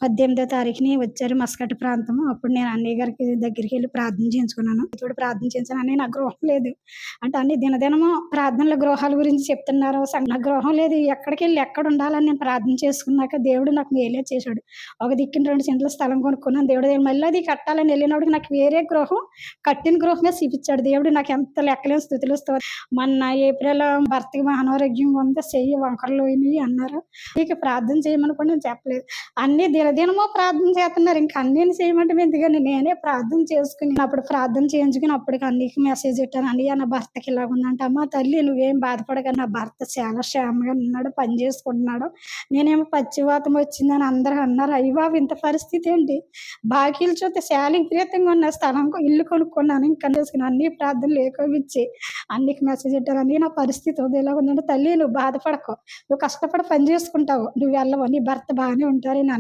18వ తారీఖుని వచ్చారు మస్కట్ ప్రాంతము. అప్పుడు నేను అన్నయ్య గారికి దగ్గరికెళ్ళి ప్రార్థన చేయించుకున్నాను. తోడు ప్రార్థన చేయించాను. "అన్నయ్య నాకు గృహం లేదు." అంటే అన్నయ్య దినదినము ప్రార్థనలు గృహాల గురించి చెప్తున్నారు. నాకు గృహం లేదు. ఎక్కడికెళ్ళి ఎక్కడుండాలని నేను ప్రార్థన చేసుకున్నాక దేవుడు నాకు మేలే చేశాడు. ఒక దిక్కున 2 సెంట్ల స్థలం కొనుక్కున్నాను. దేవుడు మళ్ళీ అది కట్టాలని ఎళ్ళినప్పటికి నాకు వేరే గృహం, కట్టిన గృహమే చూపిచ్చాడు. దేవుడు నాకు ఎంత లెక్కలేని స్తుతులు మొన్న ఏప్రిల్ భర్తకి అనారోగ్యంగా ఉంది. చెయ్యి వంకరలోయినియి అన్నారు. ఇక ప్రార్థన చేయమని కూడా నేను చెప్పలేదు. అన్నీ దినదినమో ప్రార్థన చేస్తున్నారు. ఇంక అన్నీని చేయమంటే ఎందుకని నేనే ప్రార్థన చేసుకుని అప్పుడు ప్రార్థన చేయించుకుని అప్పటికి అన్నయ్యకి మెసేజ్ పెట్టాను. "అన్నయ్య నా భర్తకి ఇలాగుందంటే." "అమ్మ తల్లి నువ్వేం బాధపడకు. నా భర్త చాలా క్షేమంగా ఉన్నాడు. పని చేసుకుంటున్నాడు." నేనేమో పక్షవాతం వచ్చిందని అందరూ అన్నారు. అయ్య బాబోయ్! ఇంత పరిస్థితి ఏంటి? బాకీలు చూస్తే చాలా విపరీతంగా ఉన్న స్థలం ఇల్లు కొనుక్కున్నాను. ఇంకా చేసుకుని అన్ని ప్రార్థనలు ఏకోపించి అన్నయ్యకి మెసేజ్ పెట్టాను. "అన్నయ్య నా పరిస్థితి ఇలాగుందంటే." "తల్లి నువ్వు బాధపడకు. నువ్వు కష్టపడి పని చేసుకుంటావు. నువ్వు వెళ్ళవు. నీ భర్త బాగానే ఉంటారు." అని